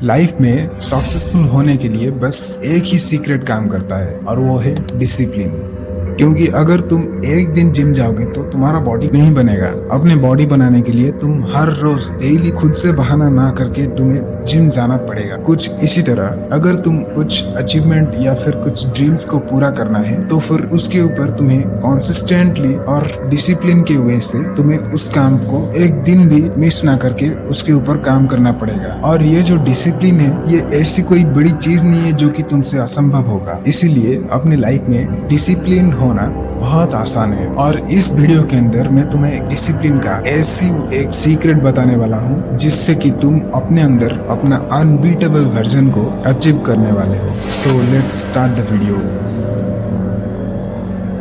Life में successful होने के लिए बस एक ही सीक्रेट काम करता है और वो है डिसिप्लिन। क्योंकि अगर तुम एक दिन जिम जाओगे तो तुम्हारा बॉडी नहीं बनेगा। अपने बॉडी बनाने के लिए तुम हर रोज डेली खुद से बहाना ना करके तुम्हें जिम जाना पड़ेगा। कुछ इसी तरह अगर तुम कुछ अचीवमेंट या फिर कुछ ड्रीम्स को पूरा करना है तो फिर उसके ऊपर तुम्हें कॉन्सिस्टेंटली और डिसिप्लिन के वे से तुम्हें उस काम को एक दिन भी मिस ना करके उसके ऊपर काम करना पड़ेगा। और ये जो डिसिप्लिन है ये ऐसी कोई बड़ी चीज नहीं है जो कि तुमसे असंभव होगा। इसीलिए अपनी लाइफ में डिसिप्लिन होना बहुत आसान है। और इस वीडियो के अंदर मैं तुम्हें डिसिप्लिन का ऐसी एक सीक्रेट बताने वाला हूँ जिससे कि तुम अपने अंदर अपना अनबीटेबल वर्जन को अचीव करने वाले हो। So let's start the video.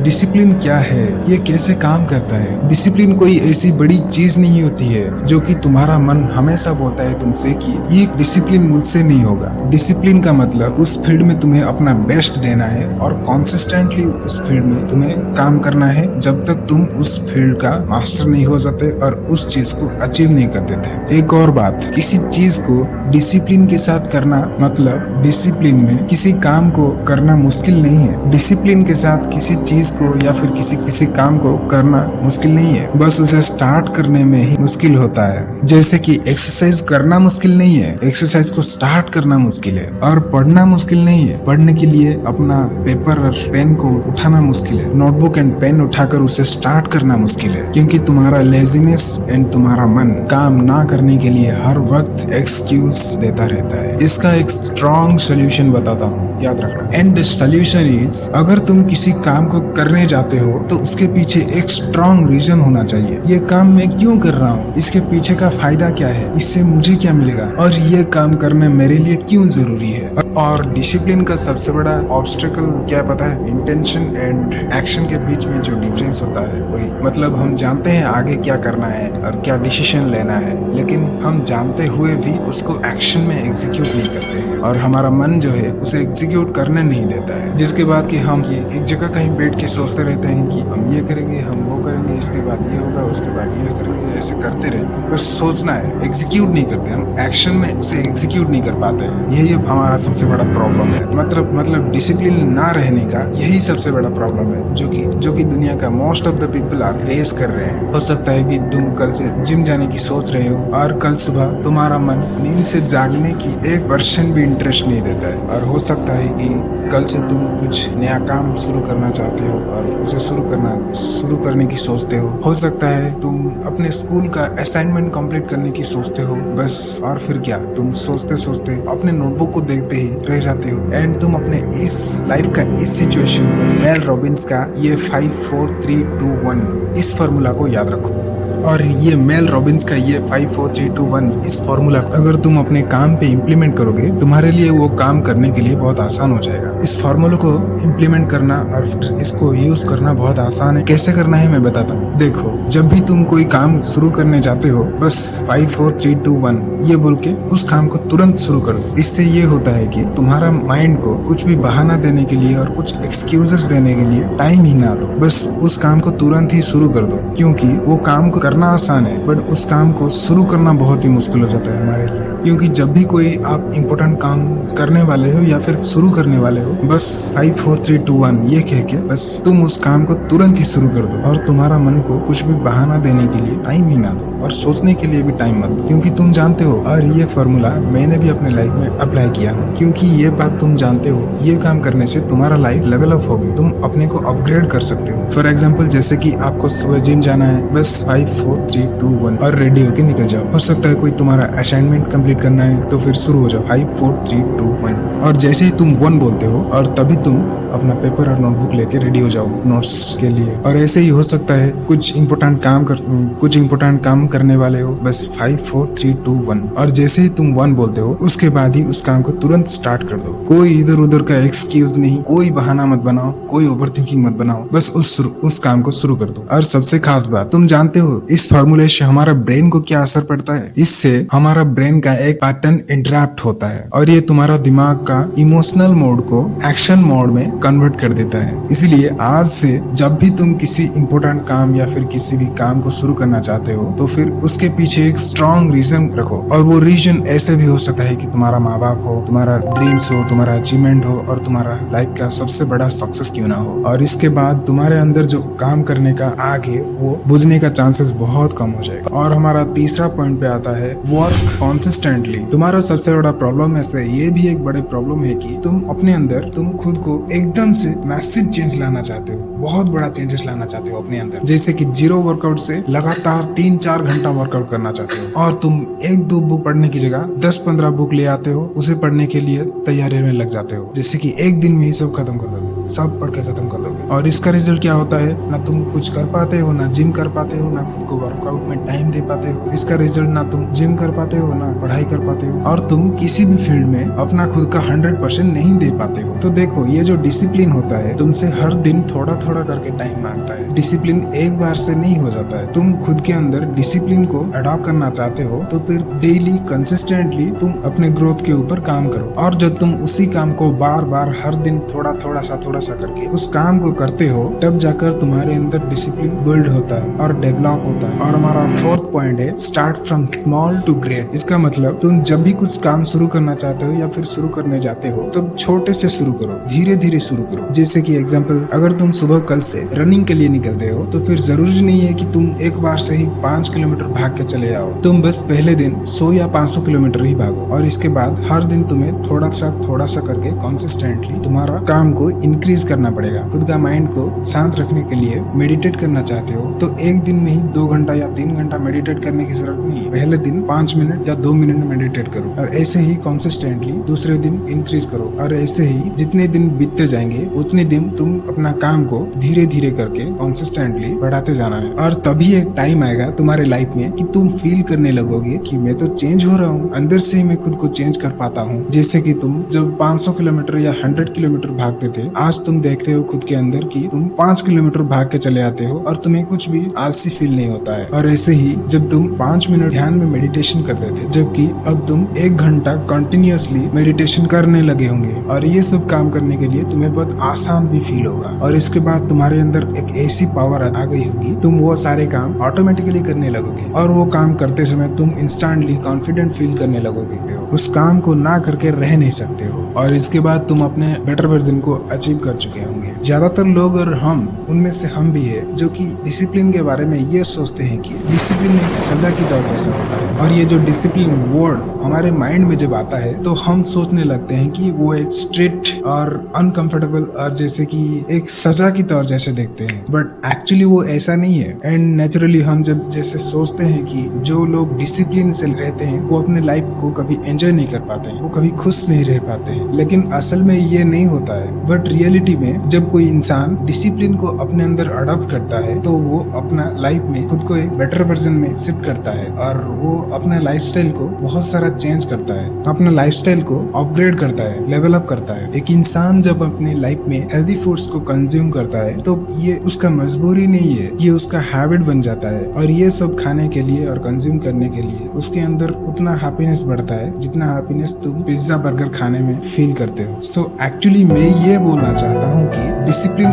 Discipline क्या है, ये कैसे काम करता है? डिसिप्लिन कोई ऐसी बड़ी चीज नहीं होती है जो कि तुम्हारा मन हमेशा बोलता है तुमसे कि ये डिसिप्लिन मुझसे नहीं होगा। डिसिप्लिन का मतलब उस फील्ड में तुम्हें अपना बेस्ट देना है और कॉन्सिस्टेंटली उस फील्ड में तुम्हें काम करना है जब तक तुम उस फील्ड का मास्टर नहीं हो जाते और उस चीज को अचीव नहीं कर देते। एक और बात, किसी चीज को डिसिप्लिन के साथ करना मतलब डिसिप्लिन में किसी काम को करना मुश्किल नहीं है। डिसिप्लिन के साथ किसी चीज को या फिर किसी काम को करना मुश्किल नहीं है, बस उसे स्टार्ट करने में ही मुश्किल होता है। जैसे कि एक्सरसाइज करना मुश्किल नहीं है, एक्सरसाइज को स्टार्ट करना मुश्किल है। और पढ़ना मुश्किल नहीं है, पढ़ने के लिए अपना पेपर और पेन को उठाना मुश्किल है। नोटबुक एंड पेन उठाकर उसे स्टार्ट करना मुश्किल है, क्योंकि तुम्हारा लेजीनेस एंड तुम्हारा मन काम ना करने के लिए हर वक्त एक्सक्यूज देता रहता है। इसका एक स्ट्रॉन्ग सोल्यूशन बताता हूँ, याद रखना। एंड द सोल्यूशन इज, अगर तुम किसी काम को करने जाते हो तो उसके पीछे एक स्ट्रॉन्ग रीजन होना चाहिए। ये काम मैं क्यों कर रहा हूँ, इसके पीछे का फायदा क्या है, इससे मुझे क्या मिलेगा और ये काम करना मेरे लिए क्यों जरूरी है। और डिसिप्लिन का सबसे बड़ा ऑब्स्टेकल क्या पता है? इंटेंशन एंड एक्शन के बीच में जो डिफरेंस होता है वही। मतलब हम जानते हैं आगे क्या करना है और क्या डिसीजन लेना है, लेकिन हम जानते हुए भी उसको एक्शन में एग्जीक्यूट नहीं करते हैं और हमारा मन जो है उसे एग्जीक्यूट करने नहीं देता है। जिसके बाद कि हम ये एक जगह कहीं बैठ के सोचते रहते हैं कि हम ये करेंगे, हम वो करेंगे, इसके बाद ये होगा, उसके बाद ये करेंगे, ऐसे करते रहेंगे। बस सोचना है, एग्जीक्यूट नहीं करते हम, एक्शन में उसे एग्जीक्यूट नहीं कर पाते हैं। यही हमारा सबसे बड़ा प्रॉब्लम है। मतलब डिसिप्लिन ना रहने का यही सबसे बड़ा प्रॉब्लम है जो कि दुनिया का most of the people are face कर रहे हैं। हो सकता है कि तुम कल से जिम जाने की सोच रहे हो और कल सुबह तुम्हारा मन नींद से जागने की 1% भी इंटरेस्ट नहीं देता है। और हो सकता है कि कल से तुम कुछ नया काम शुरू करना चाहते हो और उसे शुरू करने की सोचते हो। हो सकता है तुम अपने स्कूल का असाइनमेंट कंप्लीट करने की सोचते हो, बस। और फिर क्या, तुम सोचते सोचते अपने नोटबुक को देखते ही रह जाते हो। एंड तुम अपने इस लाइफ का इस सिचुएशन पर मेल रॉबिन्स का ये 5 4 3 2 1 इस फॉर्मूला को याद रखो। और ये मेल रॉबिन्स का ये 5 4 3 2 1 इस फॉर्मूला अगर तुम अपने काम पे इम्प्लीमेंट करोगे, तुम्हारे लिए वो काम करने के लिए बहुत आसान हो जाएगा। इस फॉर्मूला को इम्प्लीमेंट करना और फिर इसको यूज करना बहुत आसान है। कैसे करना है मैं बताता हूँ। देखो, जब भी तुम कोई काम शुरू करने जाते हो, बस 5 4 3 2 1 ये बोल के उस काम को तुरंत शुरू कर दो। इससे ये होता है कि तुम्हारा माइंड को कुछ भी बहाना देने के लिए और कुछ एक्सक्यूजेस देने के लिए टाइम ही ना दो। बस उस काम को तुरंत ही शुरू कर दो, क्योंकि वो काम को करना आसान है बट उस काम को शुरू करना बहुत ही मुश्किल हो जाता है हमारे लिए। क्योंकि जब भी कोई आप इम्पोर्टेंट काम करने वाले हो या फिर शुरू करने वाले हो, बस 5 4 3 2 1 ये कह के बस तुम उस काम को तुरंत ही शुरू कर दो और तुम्हारा मन को कुछ भी बहाना देने के लिए टाइम ही ना दो और सोचने के लिए भी टाइम मत दो। क्योंकि तुम जानते हो, और ये फॉर्मूला मैंने भी अपने लाइफ में अप्लाई किया है, क्योंकि ये बात तुम जानते हो, ये काम करने से तुम्हारा लाइफ लेवल अप होगी, तुम अपने को अपग्रेड कर सकते हो। फॉर एग्जाम्पल, जैसे कि आपको सुबह जिम जाना है, बस 5 4 3 2 1 और रेडी होके निकल जाओ। हो सकता है कोई तुम्हारा असाइनमेंट कंप्लीट करना है तो फिर शुरू हो जाओ 5 4 3 2 1 और जैसे ही तुम 1 बोलते हो और तभी तुम अपना पेपर और नोटबुक लेके रेडी हो जाओ नोट्स के लिए। और ऐसे ही हो सकता है कुछ इंपॉर्टेंट काम करने वाले हो, बस 5 4 3 2 1 और जैसे ही तुम 1 बोलते हो उसके बाद ही उस काम को तुरंत स्टार्ट कर दो। कोई इधर उधर का एक्सक्यूज नहीं, कोई बहाना मत बनाओ, कोई ओवर थिंकिंग मत बनाओ, बस उस काम को शुरू कर दो। और सबसे खास बात, तुम जानते हो इस फॉर्मूले से हमारा ब्रेन को क्या असर पड़ता है? इससे हमारा ब्रेन का एक पैटर्न इंटरप्ट होता है और ये तुम्हारा दिमाग का इमोशनल मोड को एक्शन मोड में कन्वर्ट कर देता है। इसीलिए आज से जब भी तुम किसी इंपॉर्टेंट काम या फिर किसी भी काम को शुरू करना चाहते हो तो फिर उसके पीछे एक स्ट्रॉन्ग रीजन रखो। और वो रीजन ऐसे भी हो सकता है कि तुम्हारा माँ बाप हो, तुम्हारा ड्रीम्स हो, तुम्हारा अचीवमेंट हो और तुम्हारा लाइफ का सबसे बड़ा सक्सेस क्यों ना हो। और इसके बाद तुम्हारे अंदर जो काम करने का आगे वो बुझने का चांसेस बहुत कम हो जाएगा। और हमारा तीसरा पॉइंट पे आता है वर्क कॉन्सिस्टेंटली। तुम्हारा सबसे बड़ा प्रॉब्लम ऐसे ये भी एक बड़े प्रॉब्लम है कि तुम अपने अंदर तुम खुद को एकदम से मैसिव चेंज लाना चाहते हो, बहुत बड़ा चेंजेस लाना चाहते हो अपने अंदर। जैसे कि 0 वर्कआउट से लगातार 3-4 घंटा वर्कआउट करना चाहते हो और तुम 1-2 बुक पढ़ने की जगह 10-15 बुक ले आते हो, उसे पढ़ने के लिए तैयारी में लग जाते हो। जैसे कि एक दिन में ही सब खत्म कर दोगे, सब पढ़ के खत्म कर दोगे। और इसका रिजल्ट क्या होता है, ना तुम कुछ कर पाते हो, ना जिम कर पाते हो, ना खुद को वर्कआउट में टाइम दे पाते हो। इसका रिजल्ट ना तुम जिम कर पाते हो, ना पढ़ाई कर पाते हो और तुम किसी भी फील्ड में अपना खुद का 100% नहीं दे पाते हो। तो देखो, ये जो डिसिप्लिन होता है तुमसे हर दिन थोड़ा थोड़ा करके टाइम मांगता है। डिसिप्लिन एक बार से नहीं हो जाता है। तुम खुद के अंदर डिसिप्लिन को अडॉप्ट करना चाहते हो तो फिर डेली कंसिस्टेंटली तुम अपने ग्रोथ के ऊपर काम करो। और जब तुम उसी काम को बार बार हर दिन थोड़ा थोड़ा सा करके उस काम को करते हो तब जाकर तुम्हारे अंदर डिसिप्लिन बिल्ड होता है और डेवलप होता है। और हमारा 4th पॉइंट है start from small to great. इसका मतलब तुम जब भी कुछ काम शुरू करना चाहते हो या फिर शुरू करने जाते हो तब छोटे से शुरू करो, धीरे धीरे शुरू करो। जैसे कि एग्जांपल, अगर तुम सुबह कल से रनिंग के लिए निकलते हो तो फिर जरूरी नहीं है कि तुम एक बार से ही 5 किलोमीटर भाग के चले आओ। तुम बस पहले दिन 100 या 500 किलोमीटर ही भागो और इसके बाद हर दिन तुम्हें थोड़ा सा करके कंसिस्टेंटली तुम्हारा काम को इंक्रीज करना पड़ेगा। खुद का माइंड को शांत रखने के लिए मेडिटेट करना चाहते हो तो एक दिन में ही 2 घंटा या 3 घंटा मेडिटेट करने की जरूरत नहीं है। पहले दिन 5 मिनट या 2 मिनट मेडिटेट करो और ऐसे ही कंसिस्टेंटली दूसरे दिन इंक्रीज करो। और ऐसे ही जितने दिन बीतते जाएंगे उतने दिन तुम अपना काम को धीरे धीरे करके कंसिस्टेंटली बढ़ाते जाना है। और तभी एक टाइम आएगा तुम्हारे लाइफ में कि तुम फील करने लगोगे कि मैं तो चेंज हो रहा हूँ, अंदर से ही मैं खुद को चेंज कर पाता हूँ। जैसे कि तुम जब 500 किलोमीटर या 100 किलोमीटर भागते थे, आज तुम देखते हो खुद के अंदर कि तुम 5 किलोमीटर भाग के चले आते हो और तुम्हें कुछ भी आलसी फील नहीं होता है। और ऐसे ही जब तुम 5 मिनट ध्यान में मेडिटेशन करते थे, जबकि अब तुम 1 घंटा कंटिन्यूअसली मेडिटेशन करने लगे होंगे और ये सब काम करने के लिए तुम्हें बहुत आसान भी फील होगा। और इसके बाद तुम्हारे अंदर एक ऐसी पावर आ गई होगी, तुम वो सारे काम ऑटोमेटिकली करने लगोगे और वो काम करते समय तुम इंस्टेंटली कॉन्फिडेंट फील करने लगोगे। उस काम को ना करके रह नहीं सकते हो और इसके बाद तुम अपने बेटर वर्जन को अचीव कर चुके होंगे। ज्यादातर लोग और हम उनमें से हम भी है जो कि डिसिप्लिन के बारे में ये सोचते हैं कि डिसिप्लिन एक सजा की तरह जैसा होता है। और ये जो डिसिप्लिन वर्ड हमारे माइंड में जब आता है तो हम सोचने लगते हैं कि वो एक स्ट्रिक्ट और अनकंफर्टेबल और जैसे कि एक सजा की तरह जैसे देखते हैं, बट एक्चुअली वो ऐसा नहीं है। एंड नेचुरली हम जब जैसे सोचते हैं कि जो लोग डिसिप्लिन से रहते हैं वो अपने लाइफ को कभी एंजॉय नहीं कर पाते हैं, वो कभी खुश नहीं रह पाते हैं, लेकिन असल में ये नहीं होता है। बट रियलिटी में जब कोई इंसान डिसिप्लिन को अपने अंदर अडॉप्ट करता है तो वो अपना लाइफ में खुद को एक बेटर वर्जन में शिफ्ट करता है और वो अपना लाइफस्टाइल को बहुत सारा चेंज करता है, अपना लाइफस्टाइल को अपग्रेड करता है, लेवल अप करता है। एक इंसान जब अपने लाइफ में हेल्दी फूड्स को कंज्यूम करता है तो ये उसका मजबूरी नहीं है, ये उसका हैबिट बन जाता है। और ये सब खाने के लिए और कंज्यूम करने के लिए उसके अंदर उतना हैप्पीनेस बढ़ता है जितना हैप्पीनेस तुम पिज्जा बर्गर खाने में फील करते हो। सो एक्चुअली मैं ये बोलना चाहता हूँ कि डिसिप्लिन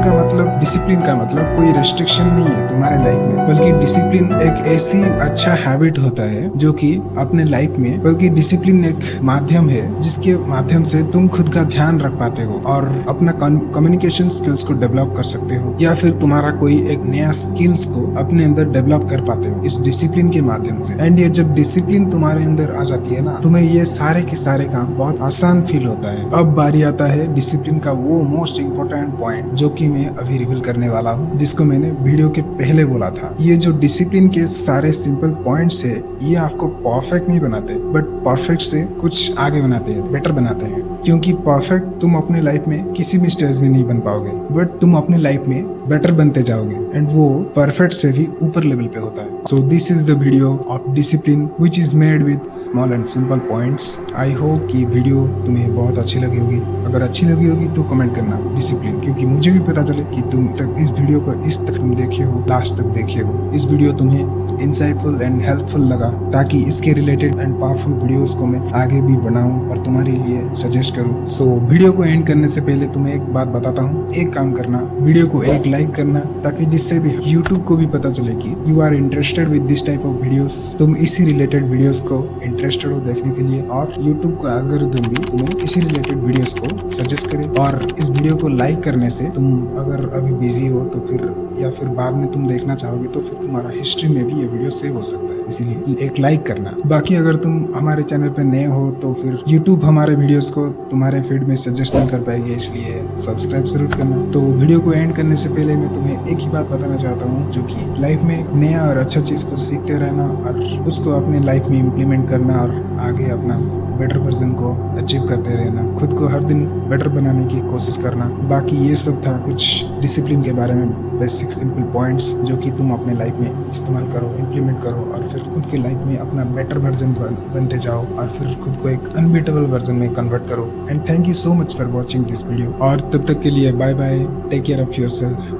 का मतलब कोई रेस्ट्रिक्शन नहीं है तुम्हारे लाइफ में, बल्कि डिसिप्लिन एक ऐसी अच्छा हैबिट होता है जो कि अपने लाइफ में, बल्कि डिसिप्लिन एक माध्यम है जिसके माध्यम से तुम खुद का ध्यान रख पाते हो और अपना कम्युनिकेशन स्किल्स को डेवलप कर सकते हो या फिर तुम्हारा कोई एक नया स्किल्स को अपने अंदर डेवलप कर पाते हो इस डिसिप्लिन के माध्यम से। एंड ये जब डिसिप्लिन तुम्हारे अंदर आ जाती है ना, तुम्हें ये सारे के सारे काम बहुत आसान फील होता है। अब बारी आता है डिसिप्लिन का वो मोस्ट इम्पोर्टेंट पॉइंट जो कि मैं अभी रिवील करने वाला हूँ, जिसको मैंने वीडियो के पहले बोला था। ये जो डिसिप्लिन के सारे सिंपल पॉइंट्स है ये आपको परफेक्ट नहीं बनाते, बट परफेक्ट से कुछ आगे बनाते हैं, बेटर बनाते हैं। क्योंकि परफेक्ट तुम अपने लाइफ में किसी भी स्टेज में नहीं बन पाओगे, बट तुम अपने लाइफ में बेटर बनते जाओगे एंड वो परफेक्ट से भी ऊपर लेवल पे होता है। So this is the video of discipline which is made with small and simple points. I hope कि वीडियो तुम्हें बहुत अच्छी लगी होगी। अगर अच्छी लगी होगी तो कमेंट करना डिसिप्लिन, क्योंकि मुझे भी पता चले कि तुम तक इस वीडियो को इस तक तुम देखे हो, लास्ट तक देखे हो। इस वीडियो तुम्हें इंसाइटफुल एंड हेल्पफुल लगा, ताकि इसके रिलेटेड एंड पावरफुल वीडियोस को मैं आगे भी बनाऊं और तुम्हारे लिए सजेस्ट करूं। सो वीडियो को एंड करने से पहले तुम्हें एक बात बताता हूं, एक काम करना, वीडियो को एक लाइक करना, ताकि जिससे भी यूट्यूब को भी पता चले कि you are interested with this type of videos, तुम इसी रिलेटेड वीडियोस को इंटरेस्टेड हो देखने के लिए, और यूट्यूब का एल्गोरिथम भी तुम्हें इसी रिलेटेड वीडियोस को सजेस्ट करे। और इस वीडियो को लाइक करने से तुम अगर अभी बिजी हो तो फिर, या फिर बाद में तुम देखना चाहोगे तो फिर तुम्हारा हिस्ट्री में भी ये वीडियो सेव हो सकता है, इसीलिए एक लाइक करना। बाकी अगर तुम हमारे चैनल पे नए हो तो फिर यूट्यूब हमारे वीडियोस को तुम्हारे फीड में सजेस्ट नहीं कर पाएगी, इसलिए सब्सक्राइब जरूर करना। तो वीडियो को एंड करने से पहले मैं तुम्हें एक ही बात बताना चाहता हूँ, जो कि लाइफ में नया और अच्छा चीज को सीखते रहना और उसको अपने लाइफ में इम्प्लीमेंट करना और आगे अपना बेटर वर्जन को अचीव करते रहना, खुद को हर दिन बेटर बनाने की कोशिश करना। बाकी ये सब था कुछ डिसिप्लिन के बारे में, बेसिक सिंपल पॉइंट्स जो कि तुम अपने लाइफ में इस्तेमाल करो, इम्प्लीमेंट करो और फिर खुद के लाइफ में अपना बेटर वर्जन बनते जाओ और फिर खुद को एक अनबीटेबल वर्जन में कन्वर्ट करो। And thank you so much for watching this video, और तब तक के लिए bye bye, take care of yourself.